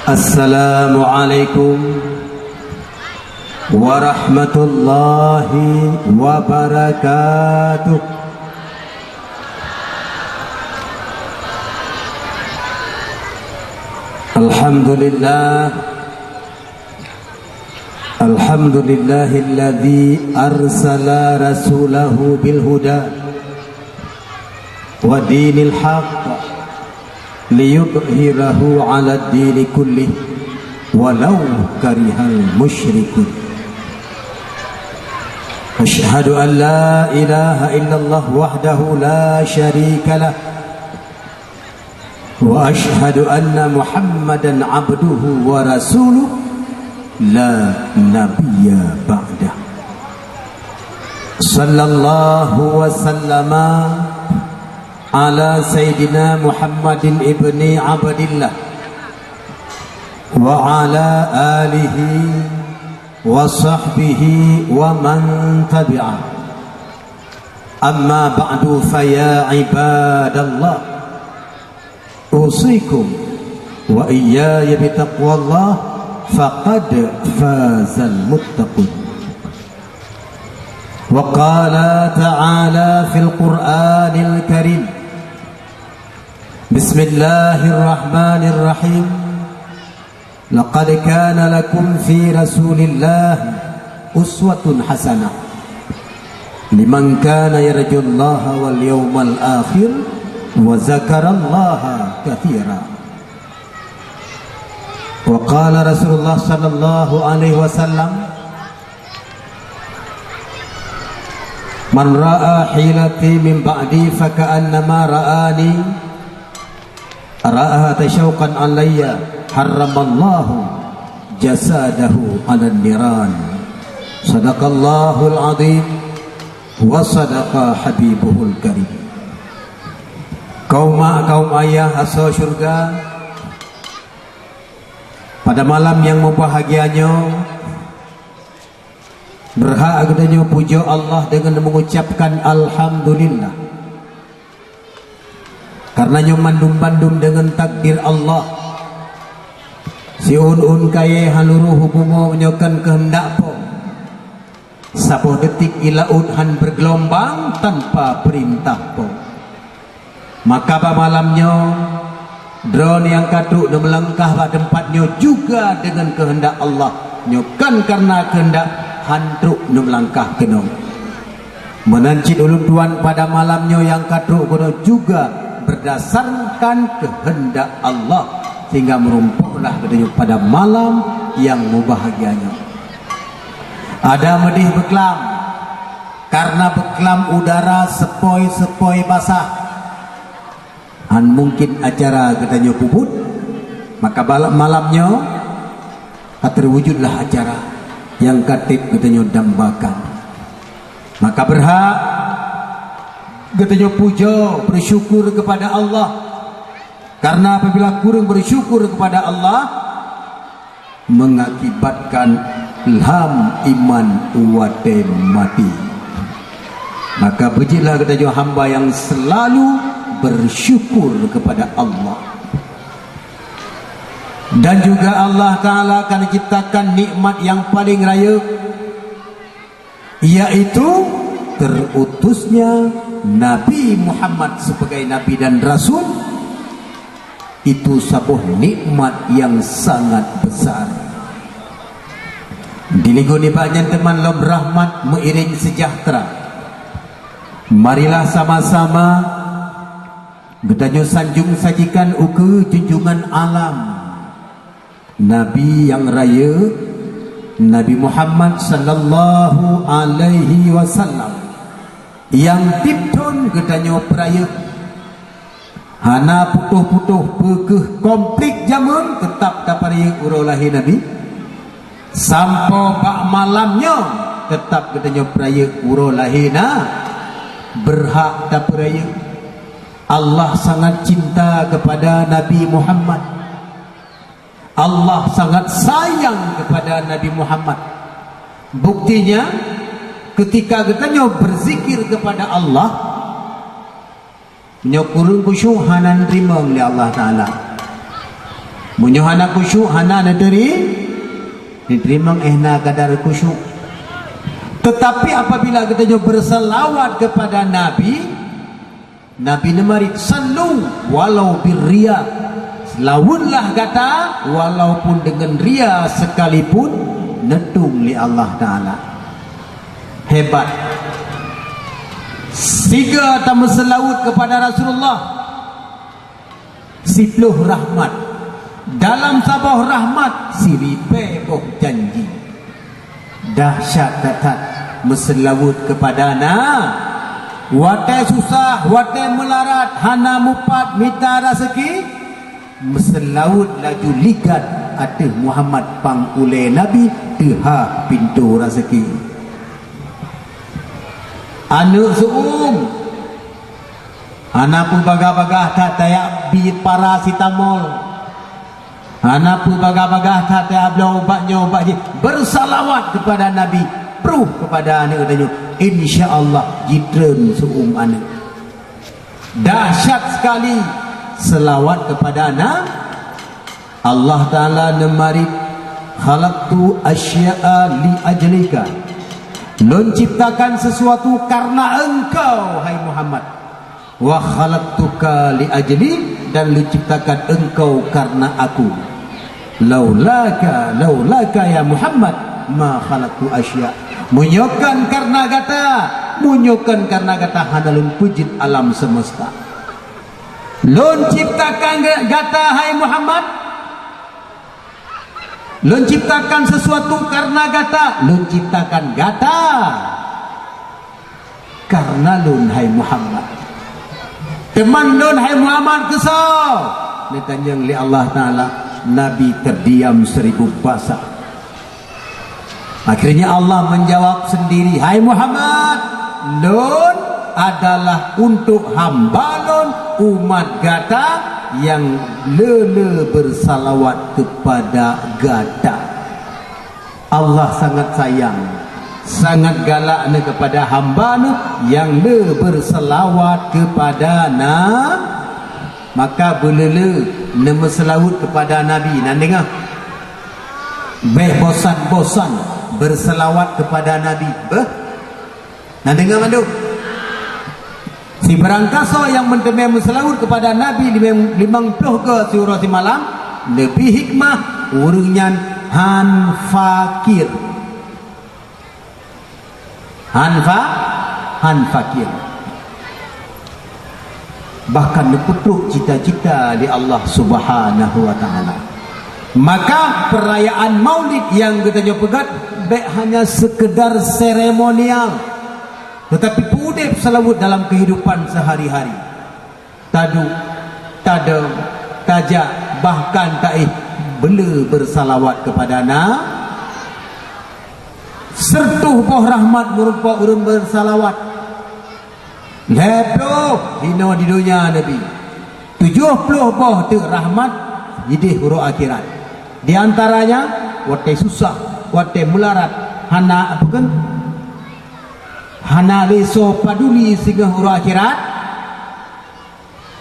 Assalamualaikum warahmatullahi wabarakatuh. Alhamdulillahilladzi arsala rasulahu bil huda wa dinil haqq liyudhhirahu 'ala ad-dini kullih walau karihal musyrikun. Asyhadu an la ilaha illallah wahdahu la syarika lah wa asyhadu anna Muhammadan abduhu wa rasuluh la nabiyya ba'dah. Sallallahu wa sallama ala sayyidina Muhammadin ibni Abdillah wa ala alihi wa sahbihi wa man tabi'ah. Amma ba'du, fa ya ibadallah, usikum wa iyaya bitaqwallah, faqad fazal muttaqun. Wa qala ta'ala fil Qur'anil Karim, Bismillahirrahmanirrahim, laqad kana lakum fi Rasulillah uswatun hasanah liman kana yarjullaha wal yawmal akhir wa zakarallaha katsira. Wa qala Rasulullah sallallahu alaihi wasallam, man ra'a hilati min ba'di fa ka'annama ra'ani ra'a tashawqan alayya harramallahu jasadahu 'alan niran. Sadaqallahul azim wa sadaqa habibuhul karim. Kaum ayah asal syurga, pada malam yang membahagianya, berhak adanya puja Allah dengan mengucapkan alhamdulillah, karenanya mandum-mandum dengan takdir Allah. Si un kaya haluruh hubungo menyokan kehendak po, sapoh detik ilaut han bergelombang tanpa perintah po. Maka pada malamnya drone yang kaduk dan melangkah pada tempatnya juga dengan kehendak Allah, nyokan karena kehendak handuk dan melangkah kena menancit ulun tuan pada malamnya yang kaduk juga berdasarkan kehendak Allah, sehingga merumpuklah pada malam yang membahagianya. Ada medih beklam, karena beklam udara sepoi-sepoi basah, han mungkin acara katanya puput, maka malamnya terwujudlah acara yang katib katanya dambakan. Maka berhak katanya puja, bersyukur kepada Allah, karena apabila kurang bersyukur kepada Allah mengakibatkan ilham iman wate mati. Maka bejilah katanya hamba yang selalu bersyukur kepada Allah. Dan juga Allah Ta'ala akan ciptakan nikmat yang paling raya, yaitu terutusnya Nabi Muhammad sebagai Nabi dan Rasul. Itu sebuah nikmat yang sangat besar. Diligoni banyak teman lom rahmat mengiring sejahtera. Marilah sama-sama Gedanyo sanjung sajikan uke junjungan alam Nabi yang raya, Nabi Muhammad sallallahu alaihi wasallam, yang tipton gedanyo peraya. Hana putuh-putuh pekeh komplit jamun tetap dapat urolahi Nabi. Sampai bak malamnya tetap gedanyo peraya urolahi berhak dapat peraya. Allah sangat cinta kepada Nabi Muhammad. Allah sangat sayang kepada Nabi Muhammad. Buktinya ketika kita berzikir kepada Allah, nyokurun kusyuh hanan terima oleh Allah Ta'ala. Munyo hana khusyuk hana diterima kadar khusyuk. Tetapi apabila kita berselawat kepada Nabi nemarik sallu walau birria, selawunlah kata walaupun dengan ria sekalipun, netung li Allah Ta'ala. Hebat. Siga tamu selawut kepada Rasulullah, sipluh rahmat. Dalam sabah rahmat siripe boh janji. Dahsyat datat meselawut kepada watai susah, watai melarat, hana mupat minta rezeki, meselawut laju ligat atih Muhammad pangule Nabi teha pintu rezeki. Anu anak pun bagah-bagah tak tayak bi paracetamol, anak pun bagah-bagah tak tayak obatnya bersalawat kepada Nabi, pruh kepada anak katanya, insya-Allah jitren anak. Dahsyat sekali selawat kepada anak. Allah Ta'ala nemari khalaqtu asya'a li ajlika, Lun ciptakan sesuatu karena engkau hai Muhammad. Wa khalaqtuka li ajli, dan lu ciptakan engkau karena aku. Laulaka ya Muhammad ma khalaqtu asya. Munyokan karena kata hanalun pujit alam semesta. Lun ciptakan kata hai Muhammad, lun ciptakan sesuatu karena kata, lun ciptakan kata karena lun hai Muhammad. Teman lun hai Muhammad kesal ditanyang li Allah Ta'ala. Nabi terdiam 1000 bahasa. Akhirnya Allah menjawab sendiri, hai Muhammad, lun adalah untuk hamba lun umat gata yang lele bersalawat kepada gata. Allah sangat sayang, sangat galak kepada hamba yang le bersalawat kepada maka belele nama selawat kepada Nabi. Nan dengar bosan-bosan berselawat kepada Nabi. Nan dengar mandu si berangkasa yang mentemui selawat kepada Nabi 50 ke surah malam lebih hikmah urungan han fakir bahkan diputruk cita-cita di Allah Subhanahu wa Ta'ala. Maka perayaan Maulid yang kita pegat hanya sekedar seremonial, tetapi pudep selawut dalam kehidupan sehari-hari. Tada tajak bahkan taih bela bersalawat kepada sertuh boh rahmat merupa urun bersalawat. Lepoh dino di dunia Nabi 70 boh tu rahmat jadi huruf akhirat. Di antaranya wate susah, wate melarat, hana apa kan? Hana leso paduli sehingga huruf akhirat.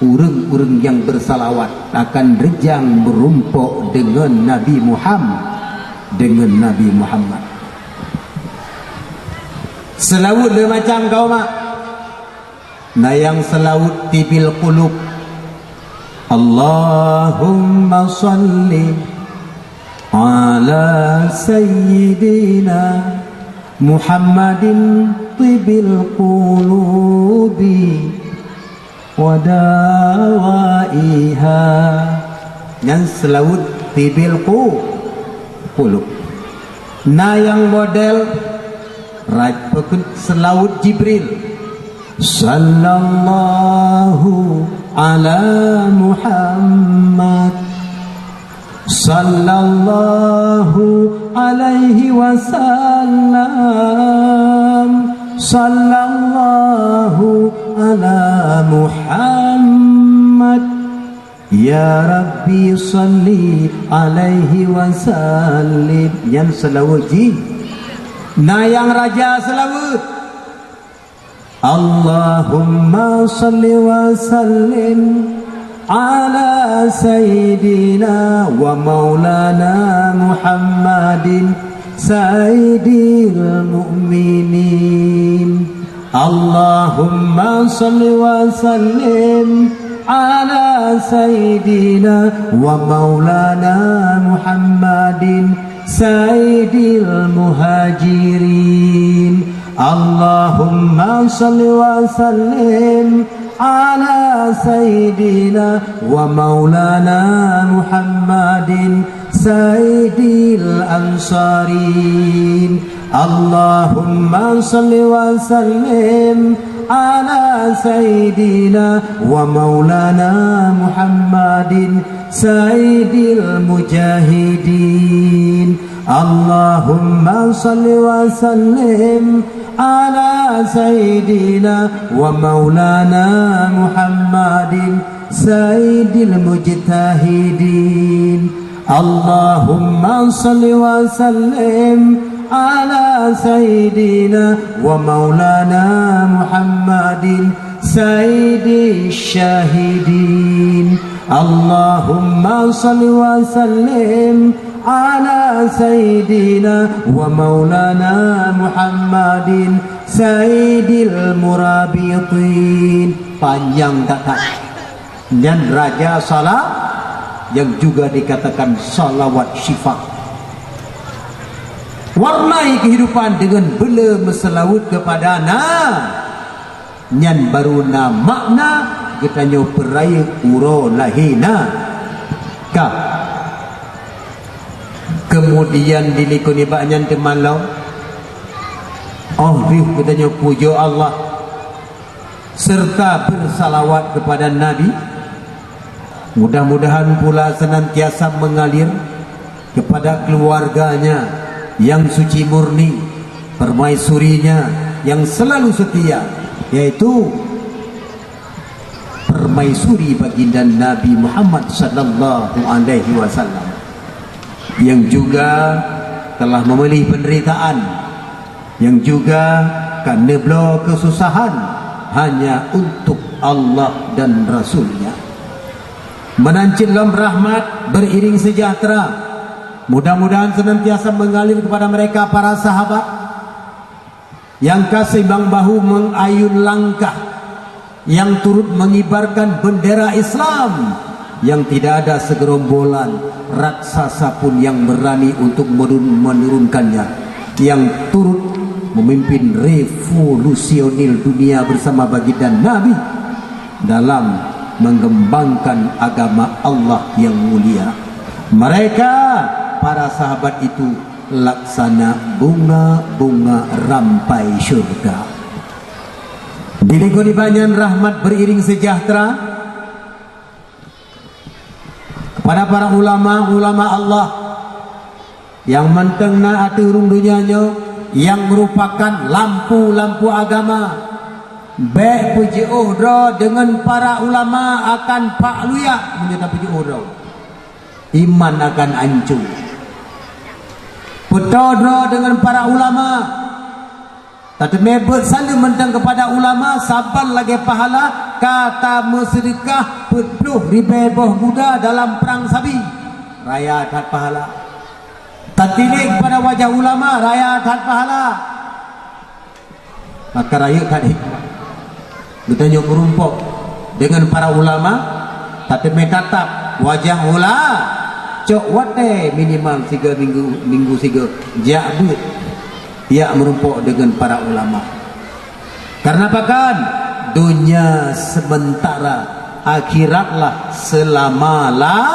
Urang-urang yang bersalawat akan rejang berumpuk dengan Nabi Muhammad. Selawut dia macam kau mak. Nah yang selawut tibil qulub. Allahumma salli ala sayyidina Muhammadin tibil qulubi wadawaiha. Yang selawut tibil qulub. Nah yang model selawut Jibril. Sallallahu ala Muhammad, sallallahu alaihi wasallam, sallallahu ala Muhammad, ya Rabbi salli alaihi wasallim. Yang selawat nah yang raja selawat Allahumma salli wa sallim ala sayyidina wa maulana Muhammadin sayyidil mu'minin. Allahumma salli wa sallim ala sayyidina wa maulana Muhammadin sayyidil muhajirin. Allahumma salli wa sallim ala sayyidina wa maulana Muhammadin sayyidil ansarin. Allahumma salli wa sallim ala sayyidina wa maulana Muhammadin sayyidil mujahidin. Allahumma salli wa sallim ala sayyidina wa maulana Muhammadin sayyidil mujtahidin. Allahumma salli wa sallim ala sayyidina wa maulana Muhammadin sayyidil syahidin. Allahumma salli wa sallim ala sayyidina wa maulana Muhammadin sayyidil murabitin. Panjang tak? Dan raja salat yang juga dikatakan salawat syifa. Warnai kehidupan dengan bela meselawut kepada nyan baru na makna katanya peraya uro lahina ka. Kemudian dilikuni baknyan temalau katanya puja Allah serta bersalawat kepada Nabi. Mudah-mudahan pula senantiasa mengalir kepada keluarganya yang suci murni, permaisurinya yang selalu setia, yaitu permaisuri baginda Nabi Muhammad sallallahu alaihi wasallam, yang juga telah memilih penderitaan, yang juga karena kesusahan hanya untuk Allah dan Rasulnya. Menancil dalam rahmat beriring sejahtera, mudah-mudahan senantiasa mengalir kepada mereka para sahabat yang kaseimbang bahu mengayun langkah, yang turut mengibarkan bendera Islam, yang tidak ada segerombolan raksasa pun yang berani untuk menurunkannya, yang turut memimpin revolusionil dunia bersama baginda Nabi dalam mengembangkan agama Allah yang mulia. Mereka para sahabat itu laksana bunga-bunga rampai syurga. Dilingkuni banyak rahmat beriring sejahtera kepada para ulama-ulama Allah yang mentengna aturung dunianya, yang merupakan lampu-lampu agama. Baik puji uhdra dengan para ulama akan pak luya menyata puji uhdra, iman akan hancur. Petodra dengan para ulama, tapi mebet selalu mentang kepada ulama sabar lagi pahala kata musyrikah 40,000 Buddha dalam perang Sabi, raya tak pahala. Tertilik kepada wajah ulama, raya tak pahala. Maka raya tak hikmah. Bertanya berumpuk dengan para ulama, tapi mekatap wajah ulama cok wate minimal 3 minggu 3 jabut ia merumpuk dengan para ulama. Karena apa kan? Dunia sementara, akhiratlah selama-lama.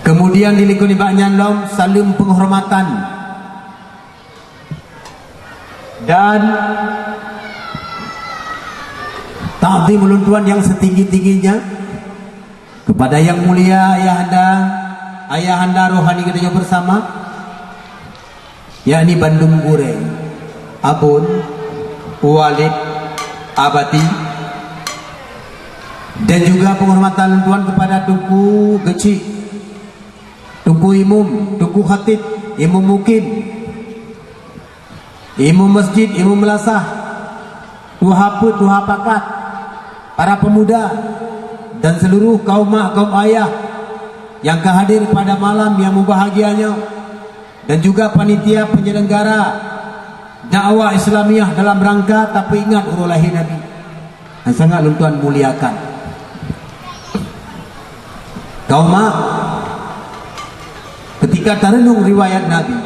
Kemudian dilingkuni banyak lom saling penghormatan dan ta'zim ulun yang setinggi-tingginya kepada yang mulia ayahanda rohani kita bersama, yakni Bandung Gureng, Abun, Walid, Abati, dan juga penghormatan tuan kepada Tuku Geci, Tuku Imum, Tuku Khatib, Imum Mukim, Imam masjid, imam melasah, tuha pakat, para pemuda dan seluruh kaum mak, kaum ayah yang kehadir pada malam yang berbahagianya, dan juga panitia penyelenggara dakwah Islamiah dalam rangka tapi ingat urus lahir Nabi yang sangat tuan muliakan. Kaum mak, ketika terenung riwayat Nabi,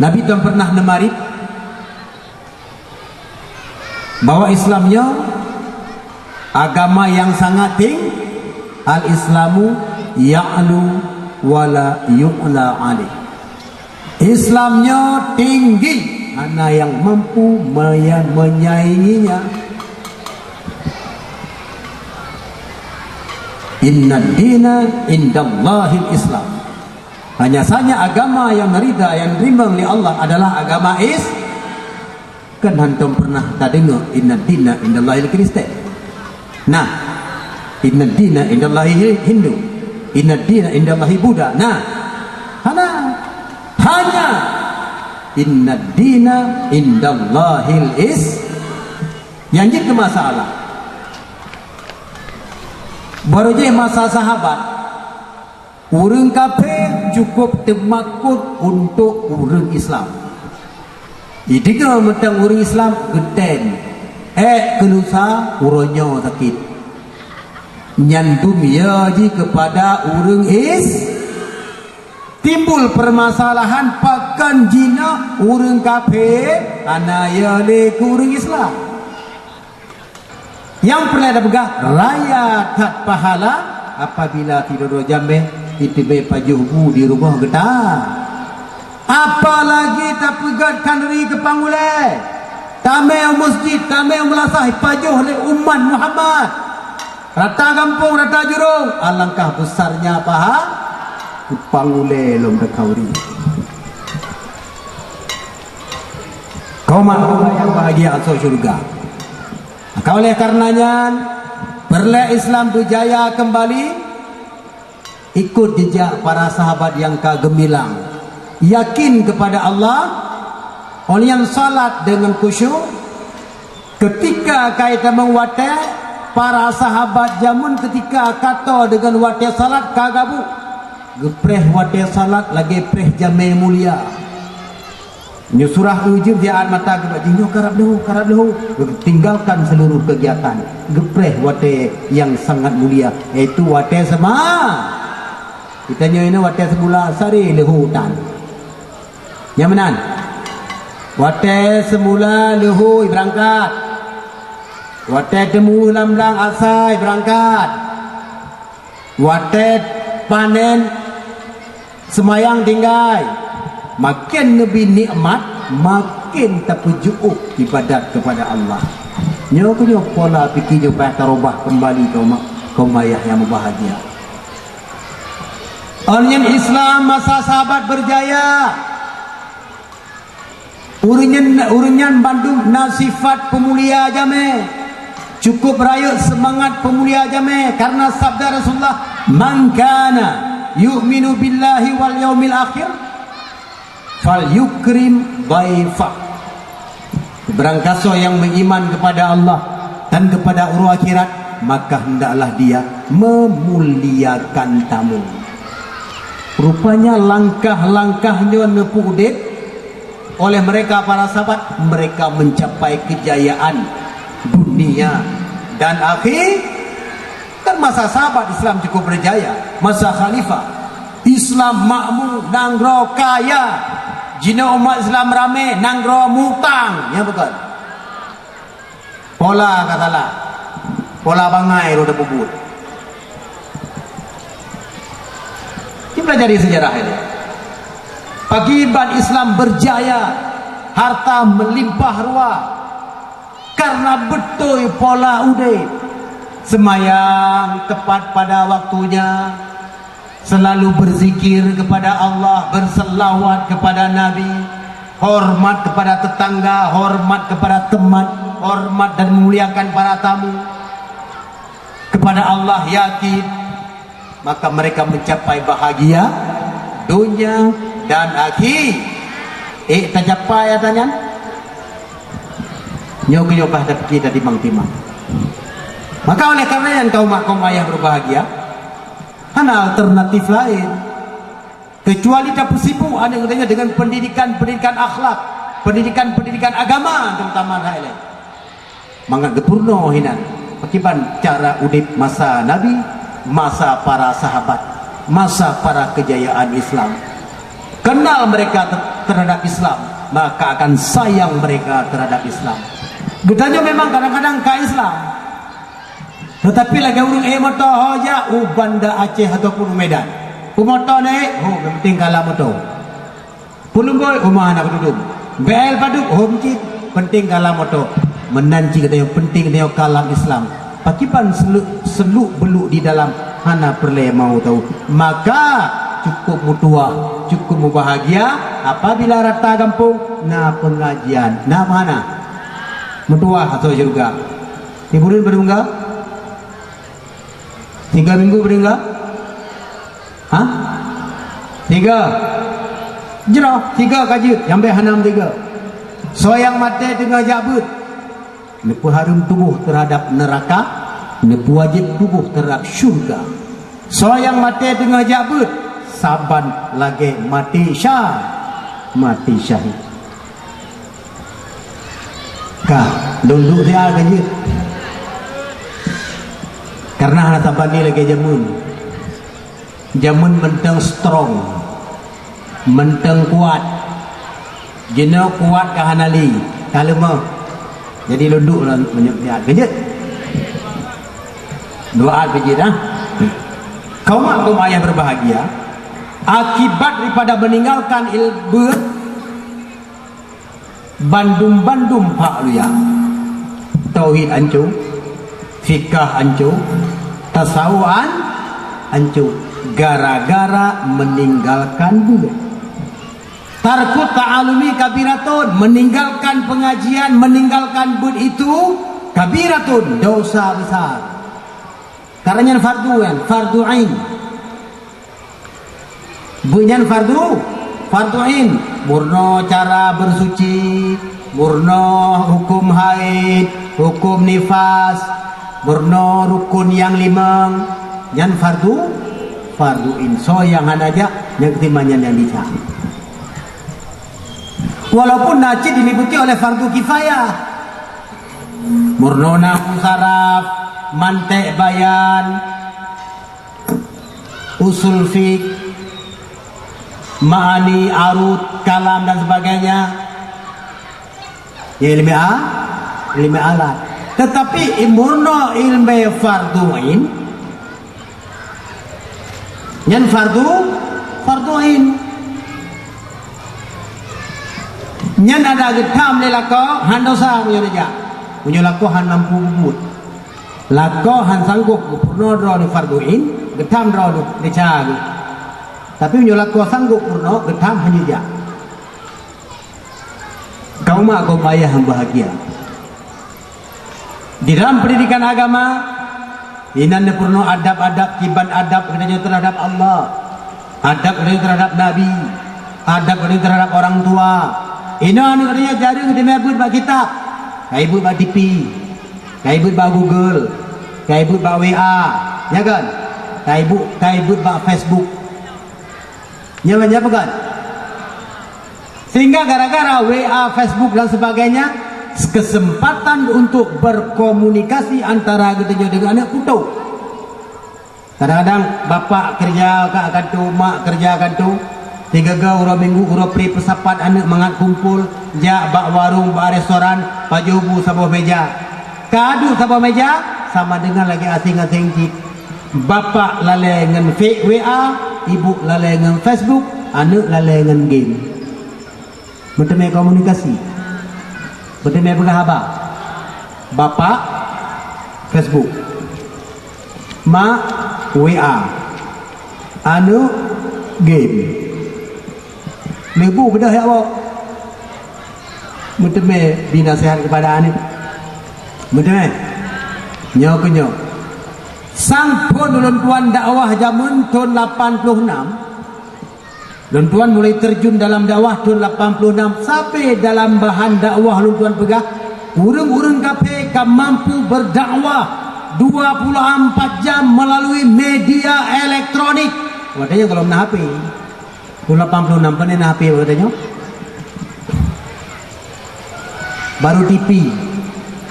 Nabi tuan pernah nemarit bahwa Islamnya agama yang sangat tinggi. Al-Islamu ya'lu wala yu'la alih. Islamnya tinggi, mana yang mampu menyainginya. Inna dina indallahil Islam. Hanya saja agama yang merida, yang diterima oleh Allah adalah agama Islam. Kan hantum pernah tak dengar inna dina indallahil Kristen. Nah, inna dina indallahi Hindu, inna dina indallahi Buddha. Nah, hanya inna dina indallahil yang jadi masalah. Baru je masa sahabat, orang kafir cukup temakut untuk orang Islam. Jadi kalau mentang orang Islam geden, kelusa uronyo sakit. Nyandum ya ji kepada orang timbul permasalahan pakan jina orang kafir anaya le orang Islam. Yang pernah ada begah raya tak pahala apabila tidur jambe itibe pajuhu di rumah getah. Apalagi tak pegatkan diri ke panggulai. Tamai masjid, tamai melasah pajuh oleh umat Muhammad. Rata kampung, rata jurung. Alangkah besarnya paha panggulai lom dekauri. Kau mahu yang bahagia atau syurga. Maka oleh karenanya perle Islam berjaya kembali, ikut jejak para sahabat yang kagemilang, yakin kepada Allah, orang yang salat dengan khusyuk. Ketika kaitan mengwate para sahabat jamun ketika kata dengan wate salat kagabu gepreh wate salat lagi preh jame mulia. Nyo surah ujub dia mata gebajinyo karab lahu tinggalkan seluruh kegiatan gepreh wate yang sangat mulia, yaitu wate sama kita nyo ini wate semula sari lehu hutan. Yang menan wate semula lehu berangkat, wate temu lamblang asai berangkat, wate panen semayang tinggai. Makin lebih nikmat, makin terpujuk ibadat kepada Allah. Nyo pola fikir nyo terubah kembali kaum ayah yang berbahagia. Orang Islam masa sahabat berjaya. Urinyan Bandung nasifat pemulia jame. Cukup rayut semangat pemulia jame karena sabda Rasulullah, "Man kana yu'minu billahi wal yaumil akhir fal yukrim dhaifah." Berangkaso yang beriman kepada Allah dan kepada uruh akhirat, maka hendaklah dia memuliakan tamu. Rupanya langkah-langkahnya nepudit oleh mereka para sahabat, mereka mencapai kejayaan dunia dan akhir. Kan masa sahabat Islam cukup berjaya, masa khalifah Islam makmur nanggro kaya, jina umat Islam rame nanggro mutang, ya bukan? Pola katalah, pola bangai roda bubut. Kita pelajari sejarah ini. Pagiban Islam berjaya, harta melimpah ruah, karena betul pola udah semayang tepat pada waktunya, selalu berzikir kepada Allah, berselawat kepada Nabi, hormat kepada tetangga, hormat kepada teman, hormat dan memuliakan para tamu, kepada Allah yakin, maka mereka mencapai bahagia dunia dan akhir. Tercapai ya tanya nyok-nyok dah kita timang-timang. Maka oleh karena yang kaum ayah berbahagia, ada alternatif lain kecuali tak sibuk ada dengan pendidikan akhlak, pendidikan agama terutama hal lain. Mangga gepurno hinan akibat cara udip masa Nabi, masa para sahabat, masa para kejayaan Islam. Kenal mereka terhadap Islam, maka akan sayang mereka terhadap Islam. Gedanya memang kadang-kadang ke Islam, tetapi lagi urung moto hoja Banda Aceh ataupun Medan. Moto naik, penting kalah moto. Pulunggoy, mana berduduk. BL paduk, masjid, penting kalah moto. Menanci katanya penting dia kalam Islam. Pakipan seluk beluk di dalam hana perle mau tahu. Maka cukup mutua, cukup bahagia apabila rata kampung na pengajian. Na mana? Mutua atau juga. Hiburan berdua? 3 minggu berdua? Hah? 3. Jerah 3 kaji, sampai hanam 3. Soyang mati tengah jabut. Nepu harum tubuh terhadap neraka, nepu wajib tubuh terhadap syurga. Soyang mati tengah jabut, saban lagi mati syahid. Kah, dulu dia kaji. Karena anak saban ni lagi jamun menteng strong, menteng kuat, jenuh kuat kahanali. Kalau mau jadi lunduk lah menyebut kejut. Doa kejut dah. Kaum ayah berbahagia akibat daripada meninggalkan ilmu bandum pak luya. Tauhid hancur, fikah hancur, tasawuan hancur gara-gara meninggalkan bulu. Tarkut ta'alumi kabiratun, meninggalkan pengajian, meninggalkan bud itu kabiratun, dosa besar. Karena fardu ain. Bunyan fardu ain. Murno cara bersuci, murno hukum haid, hukum nifas, murno rukun yang 5. Yan fardu ain. So yang aja yang ketimanya yang dicari. Walaupun najis diliputi oleh fardu kifayah, murnona musaraf, mantek bayan, usul fik, ma'ani, arut, kalam dan sebagainya. Ya ilmu alat. Tetapi murno ilmu fardu ain, yang fardu ain. Nyan ada getam le lako han dosa punya reja. Punya lako han 60 bubut. Lako han sanggup purno dro ni farduin, getam dro ni cha. Tapi punya lako sanggup purno getam hanya ja. Kaum ayah yang bahagia. Di dalam pendidikan agama inan purno adab-adab kiban adab terhadap Allah. Adab terhadap Nabi, adab terhadap orang tua. Ina ni katanya jadi kita buat bak kitab, kai buat bak TV, kai buat bak Google, kai buat bak WA, ya kan? Kai buat bak Facebook. Nyapa kan? Sehingga gara-gara WA, Facebook dan sebagainya, kesempatan untuk berkomunikasi antara kita dengan anak putu. Kadang-kadang bapak kerja akan tu, mak kerja akan tu. 3 urang minggu urang pri persapat anak mangat kumpul ja bak warung bak restoran pajubu sabuh meja kadu sabuh meja sama dengan lagi asing-asing cik bapak lalai dengan WA, ibu lalai dengan Facebook, anak lalai dengan game. Betul komunikasi, betul berkhabar. Bapak Facebook, mak WA, anak game. Lebu bedah ya awak. Betul binasihat kepada anak. Betul nyok kenyok. Sampun ulun tuan dakwah jamun tahun 86. Ulun tuan mulai terjun dalam dakwah tahun 86 sampai dalam bahan dakwah ulun tuan pegah urang-urang kafir kan mampu berdakwah 24 jam melalui media elektronik. Katanya kalau nak HP, 86 kan nak HP katanya. Baru TV.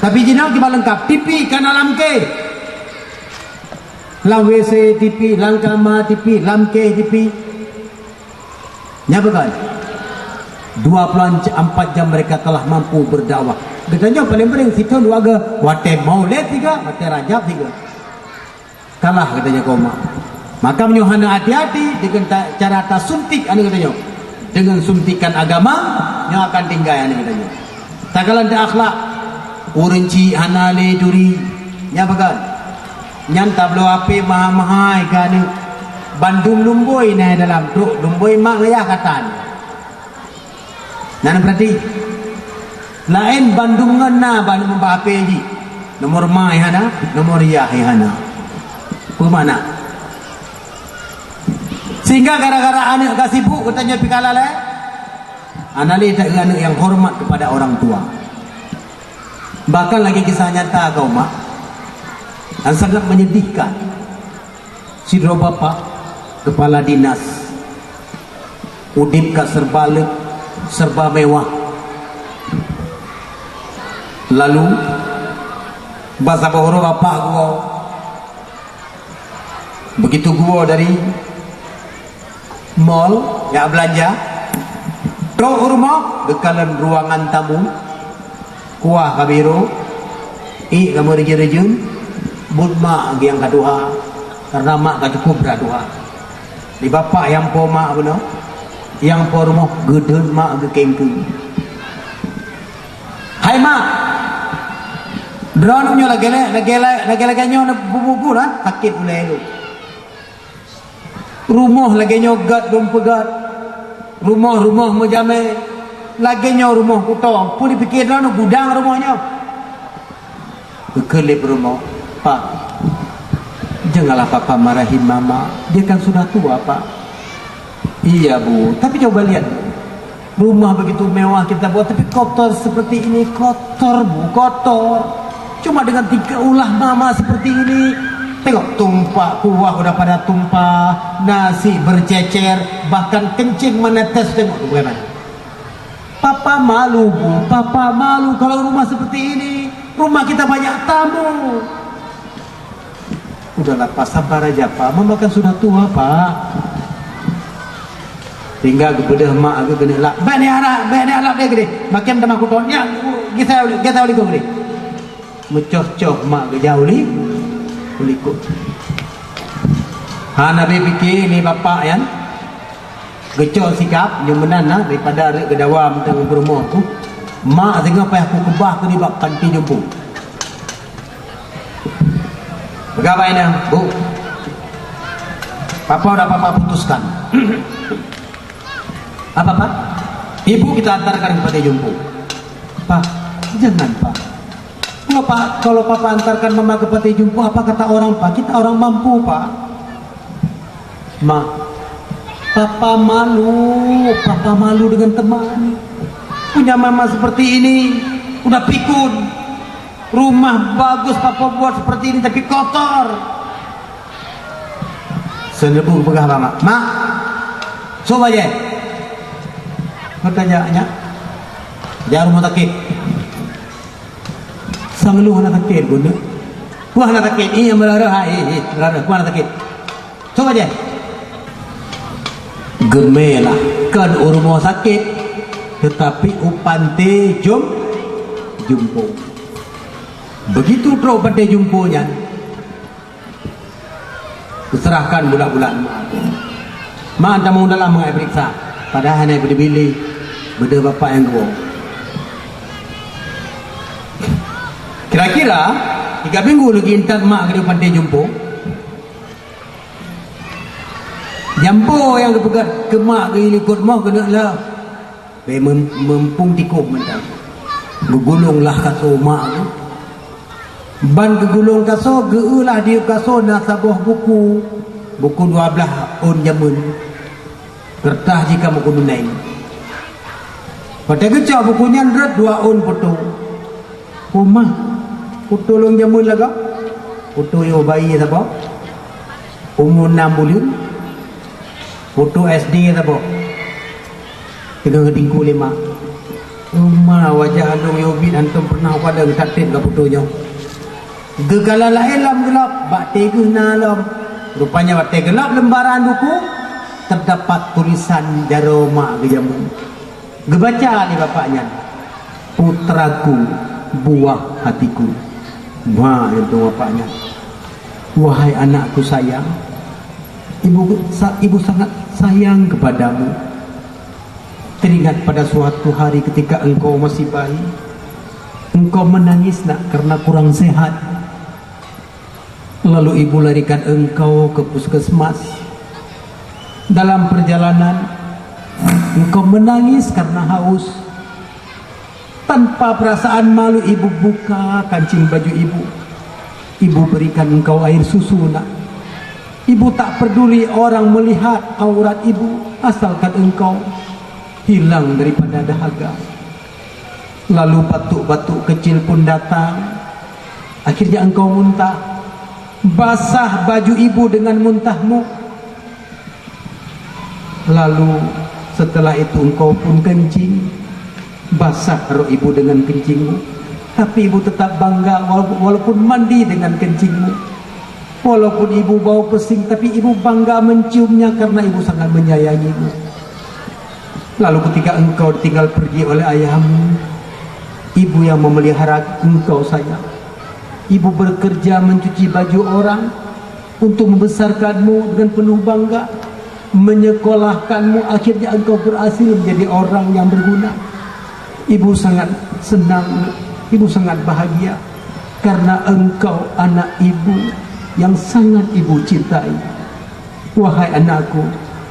Tapi jenau kita lengkap TV kan alam ke. Lam WC TV, lam kamar TV, lam ke TV. Nyapa kan? 24 jam mereka telah mampu berdakwah. Katanya paling-paling situ luaga wate maulid tiga, wate rajab tiga. Kalah katanya koma. Maka menyuhana hati-hati dengan cara tak suntik anu katanya. Dengan suntikan agama yang akan tinggal anu katanya. Tak kalah ada akhlak. Urenci hanale duri. Nyapa kan? Nyanta belo ape mahal-mahal kan. Bandung lumboi na dalam truk lumboi mak ngayah katan. Nan berarti lain Bandung ngena Bandung ape ji. Nomor mai hana, nomor ya hana. Pemana? Sehingga gara-gara anak kasibuk katanya pikala le. Anak le tak anak yang hormat kepada orang tua. Bahkan lagi kisah nyata kau mak yang sangat menyedihkan. Sidro bapak kepala dinas udip ka serbalik serba mewah, lalu bahasa bahoro bapak gua begitu gua dari mall ya belanja ke rumah bekalan ruangan tamu kuah kabiro kamu rejun bud mak yang kedua karena mak tak cukup berdoa di bapak yang po mak benar yang po rumah gedun mak gekengkeng. Hai mak drone nyo lagi nyo bubu lah sakit mulai lu rumah lagi nyo gat dom pegat rumah mau jame lagi nyo rumah kutong pun dipikir drone gudang rumahnya bekelip rumah. Pak, janganlah papa marahin mama, dia kan sudah tua pak. Iya bu, tapi coba lihat rumah begitu mewah kita buat tapi kotor seperti ini, kotor bu, kotor. Cuma dengan 3 ulah mama seperti ini, tengok tumpah kuah udah pada tumpah, nasi bercecer, bahkan kencing menetes. Tengok bagaimana. Papa malu bu, papa malu kalau rumah seperti ini. Rumah kita banyak tamu. Udahlah pak, sabar aja pak, mama kan sudah tua pak. Tinggal kepada mak aku kena lak. Baik ni anak dia gede. Makin teman aku tonnya, kita boleh kau gede. Mencoh-coh mak ke jauh ni, boleh ikut. Nabi fikir ni bapak yang gecol sikap, yang menana daripada ke dawam tengah berumur tu. Mak tengah payah aku kebah ke ni bak kanti jumpa. Bagaimana ini bu? Papa udah papa putuskan. Apa pak? Ibu kita antarkan kepada jumpu. Pak, jangan pak. Kalau papa antarkan mama ke peti jumpu, apa kata orang pak? Kita orang mampu pak. Ma, papa malu dengan teman. Punya mama seperti ini, udah pikun. Rumah bagus papa buat seperti ini tapi kotor. Senebu pegah mama. Mak, coba aja. Bertanya, dia rumah sakit. Sang lu anak sakit guna. Wah anak sakit, iya melarah, melarah. Wah anak sakit. Coba aja. Gemelah kan rumah sakit, tetapi upante jumpo. Begitu terus upante jumponya, diserahkan bulan-bulan. Mak anda mau dalam mengai periksa. Padahal hanya berdebili, beda bapak yang gua. Kira-kira 3 minggu lagi intan mak ke depan dia jumpa. Jampo yang kepegat ke mak ke ikut mak kena lah. Mempung tikuk mentang. Gegulunglah kaso mak tu. Ban gegulung kaso, geulah dia kaso nak sabuh buku 12 on jamun. Kertas jika buku menai. Pada kecak bukunya 2 on potong. Rumah tolong jamun laga. Putu yo bayi apa? Umur 6 bulan. Putu SD apa? Tiga ketingku 5. Rumah wajah adung yo bin antum pernah pada tatip ke putunya. Gegala lain lam gelap, bak tega na lam. Rupanya bak tega gelap lembaran buku terdapat tulisan jaroma gejamun. Gebaca ni bapaknya. Putraku, buah hatiku. Wah, itu bapaknya. Wahai anakku sayang, ibu sangat sayang kepadamu. Teringat pada suatu hari ketika engkau masih bayi, engkau menangis nak karena kurang sehat. Lalu ibu larikan engkau ke puskesmas. Dalam perjalanan engkau menangis karena haus. Tanpa perasaan malu ibu buka kancing baju ibu. Ibu berikan engkau air susu nak. Ibu tak peduli orang melihat aurat ibu, asalkan engkau hilang daripada dahaga. Lalu batuk-batuk kecil pun datang. Akhirnya engkau muntah. Basah baju ibu dengan muntahmu. Lalu setelah itu engkau pun kencing. Basah roh ibu dengan kencingmu. Tapi ibu tetap bangga walaupun mandi dengan kencingmu. Walaupun ibu bau pesing, tapi ibu bangga menciumnya karena ibu sangat menyayangimu. Lalu ketika engkau ditinggal pergi oleh ayahmu, ibu yang memelihara engkau sayang. Ibu bekerja mencuci baju orang untuk membesarkanmu dengan penuh bangga, menyekolahkanmu. Akhirnya engkau berhasil menjadi orang yang berguna. Ibu sangat senang, ibu sangat bahagia karena engkau anak ibu yang sangat ibu cintai. Wahai anakku,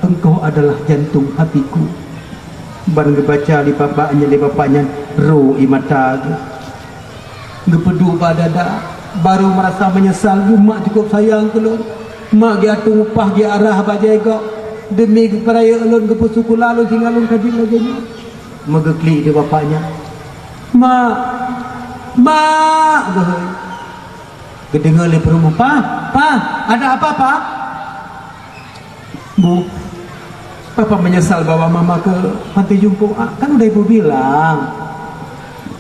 engkau adalah jantung hatiku. Ban gebaca di bapaknya ro imata gepedu badada, baru merasa menyesal. Mak cukup sayang kelon, mak dia tu upah dia arah bajai kau demi keperaya elon ke suku lalu tinggal elon kaji lagi. Megekli di bapaknya, mak gehoi. Kedengar le perumah, pa, ada apa pa? Bu, papa menyesal bawa mama ke panti jompo. Kan udah ibu bilang.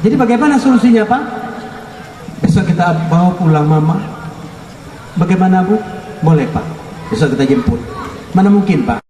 Jadi bagaimana solusinya pak? Besok kita bawa pulang mama. Bagaimana bu? Boleh pak. Besok kita jemput. Mana mungkin pak?